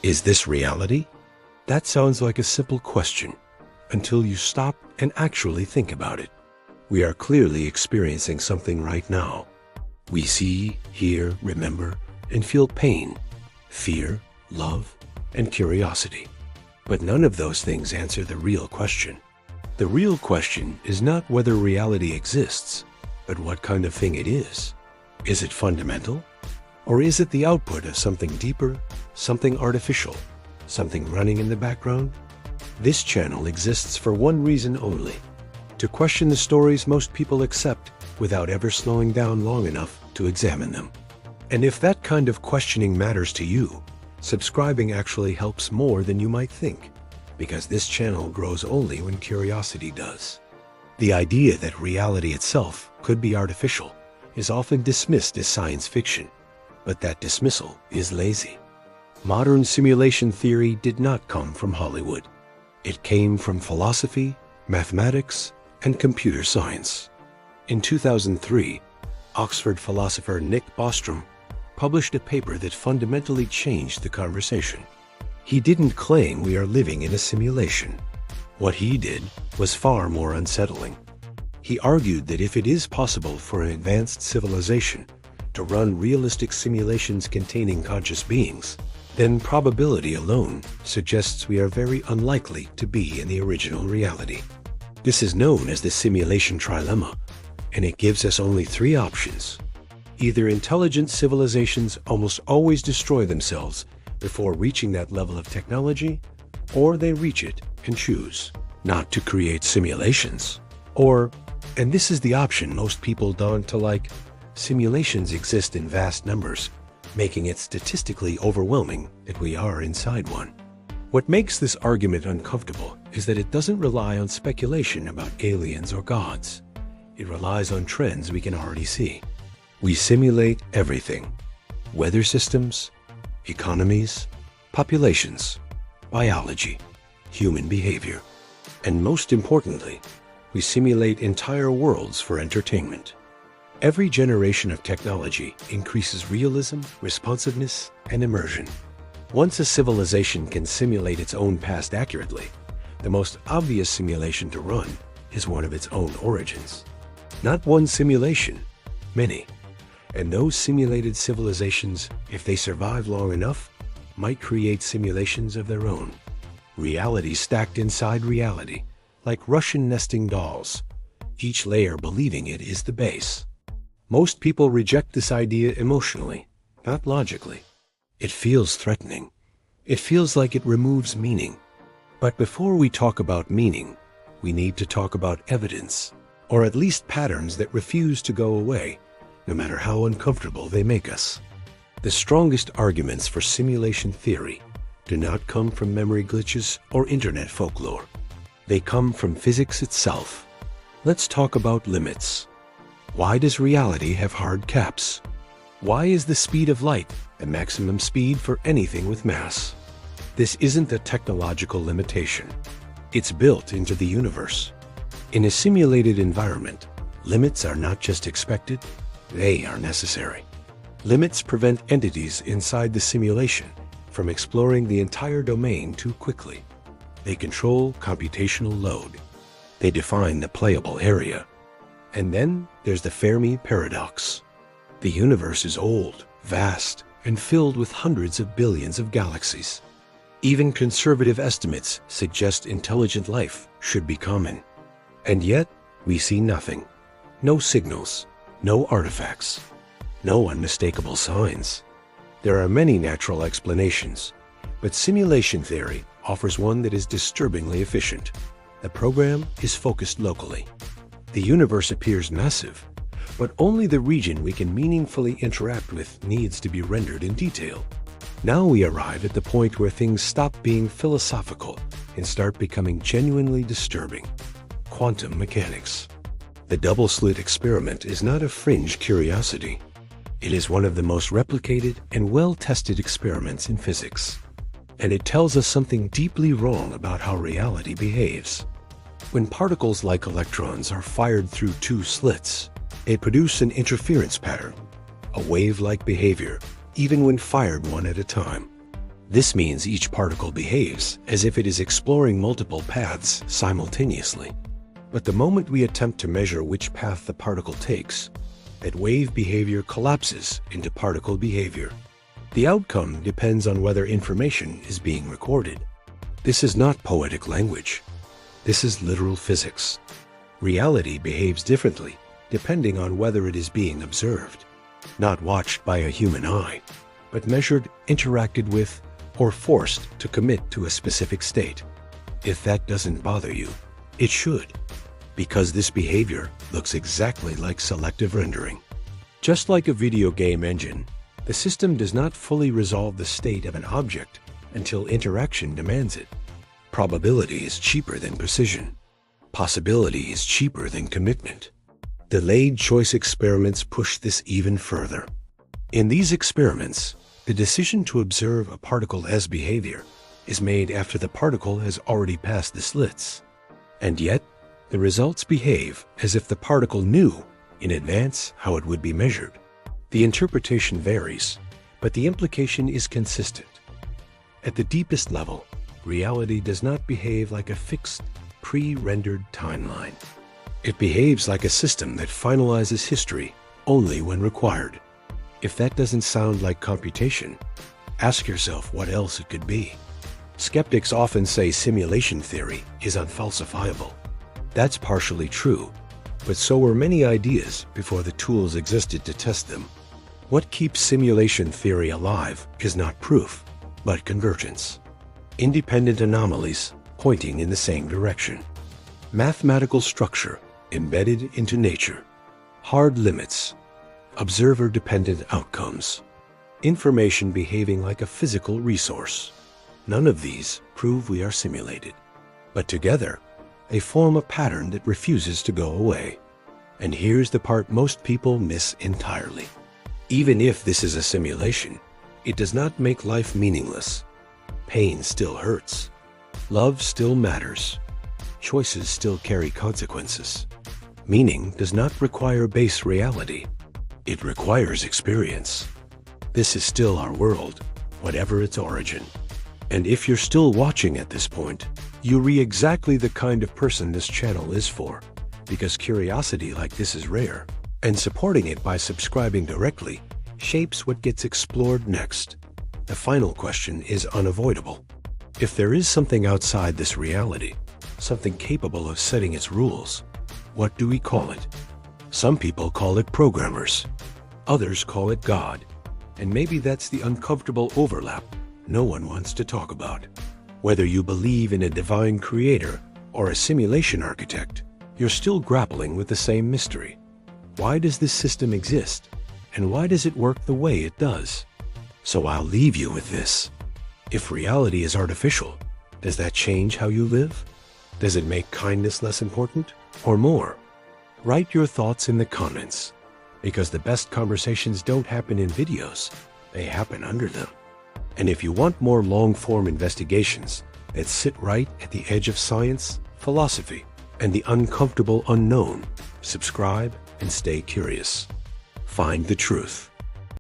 Is this reality? That sounds like a simple question until you stop and actually think about it. We are clearly experiencing something right now. We see, hear, remember, and feel pain, fear, love, and curiosity. But none of those things answer the real question. The real question is not whether reality exists, but what kind of thing it is. Is it fundamental? Or is it the output of something deeper, something artificial, something running in the background? This channel exists for one reason only: to question the stories most people accept without ever slowing down long enough to examine them. And if that kind of questioning matters to you, subscribing actually helps more than you might think, because this channel grows only when curiosity does. The idea that reality itself could be artificial is often dismissed as science fiction, but that dismissal is lazy. Modern simulation theory did not come from Hollywood. It came from philosophy, mathematics, and computer science. In 2003, Oxford philosopher Nick Bostrom published a paper that fundamentally changed the conversation. He didn't claim we are living in a simulation. What he did was far more unsettling. He argued that if it is possible for an advanced civilization to run realistic simulations containing conscious beings, then probability alone suggests we are very unlikely to be in the original reality. This is known as the simulation trilemma, and it gives us only three options. Either intelligent civilizations almost always destroy themselves before reaching that level of technology, or they reach it and choose not to create simulations. Or, and this is the option most people don't like, simulations exist in vast numbers, making it statistically overwhelming that we are inside one. What makes this argument uncomfortable is that it doesn't rely on speculation about aliens or gods. It relies on trends we can already see. We simulate everything: weather systems, economies, populations, biology, human behavior, and most importantly, we simulate entire worlds for entertainment. Every generation of technology increases realism, responsiveness, and immersion. Once a civilization can simulate its own past accurately, the most obvious simulation to run is one of its own origins. Not one simulation, many. And those simulated civilizations, if they survive long enough, might create simulations of their own. Reality stacked inside reality, like Russian nesting dolls, each layer believing it is the base. Most people reject this idea emotionally, not logically. It feels threatening. It feels like it removes meaning. But before we talk about meaning, we need to talk about evidence, or at least patterns that refuse to go away, no matter how uncomfortable they make us. The strongest arguments for simulation theory do not come from memory glitches or internet folklore. They come from physics itself. Let's talk about limits. Why does reality have hard caps? Why is the speed of light the maximum speed for anything with mass? This isn't a technological limitation. It's built into the universe. In a simulated environment, limits are not just expected, they are necessary. Limits prevent entities inside the simulation from exploring the entire domain too quickly. They control computational load. They define the playable area. And then there's the Fermi paradox. The universe is old, vast, and filled with hundreds of billions of galaxies. Even conservative estimates suggest intelligent life should be common. And yet, we see nothing. No signals, no artifacts, no unmistakable signs. There are many natural explanations, but simulation theory offers one that is disturbingly efficient. The program is focused locally. The universe appears massive, but only the region we can meaningfully interact with needs to be rendered in detail. Now we arrive at the point where things stop being philosophical and start becoming genuinely disturbing. Quantum mechanics. The double-slit experiment is not a fringe curiosity. It is one of the most replicated and well-tested experiments in physics. And it tells us something deeply wrong about how reality behaves. When particles like electrons are fired through two slits, they produce an interference pattern, a wave-like behavior, even when fired one at a time. This means each particle behaves as if it is exploring multiple paths simultaneously. But the moment we attempt to measure which path the particle takes, that wave behavior collapses into particle behavior. The outcome depends on whether information is being recorded. This is not poetic language. This is literal physics. Reality behaves differently depending on whether it is being observed, not watched by a human eye, but measured, interacted with, or forced to commit to a specific state. If that doesn't bother you, it should, because this behavior looks exactly like selective rendering. Just like a video game engine, the system does not fully resolve the state of an object until interaction demands it. Probability is cheaper than precision. Possibility is cheaper than commitment. Delayed choice experiments push this even further. In these experiments, the decision to observe a particle as behavior is made after the particle has already passed the slits. And yet, the results behave as if the particle knew in advance how it would be measured. The interpretation varies, but the implication is consistent. At the deepest level, reality does not behave like a fixed, pre-rendered timeline. It behaves like a system that finalizes history only when required. If that doesn't sound like computation, ask yourself what else it could be. Skeptics often say simulation theory is unfalsifiable. That's partially true, but so were many ideas before the tools existed to test them. What keeps simulation theory alive is not proof, but convergence. Independent anomalies pointing in the same direction. Mathematical structure embedded into nature. Hard limits. Observer-dependent outcomes. Information behaving like a physical resource. None of these prove we are simulated, but together they form a pattern that refuses to go away. And here's the part most people miss entirely. Even if this is a simulation, it does not make life meaningless. Pain still hurts. Love still matters. Choices still carry consequences. Meaning does not require base reality. It requires experience. This is still our world, whatever its origin. And if you're still watching at this point, you're exactly the kind of person this channel is for, because curiosity like this is rare, and supporting it by subscribing directly shapes what gets explored next. The final question is unavoidable. If there is something outside this reality, something capable of setting its rules, what do we call it? Some people call it programmers. Others call it God. And maybe that's the uncomfortable overlap no one wants to talk about. Whether you believe in a divine creator or a simulation architect, you're still grappling with the same mystery. Why does this system exist? And why does it work the way it does? So I'll leave you with this. If reality is artificial, does that change how you live? Does it make kindness less important or more? Write your thoughts in the comments, because the best conversations don't happen in videos, they happen under them. And if you want more long-form investigations that sit right at the edge of science, philosophy, and the uncomfortable unknown, subscribe and stay curious. Find the truth.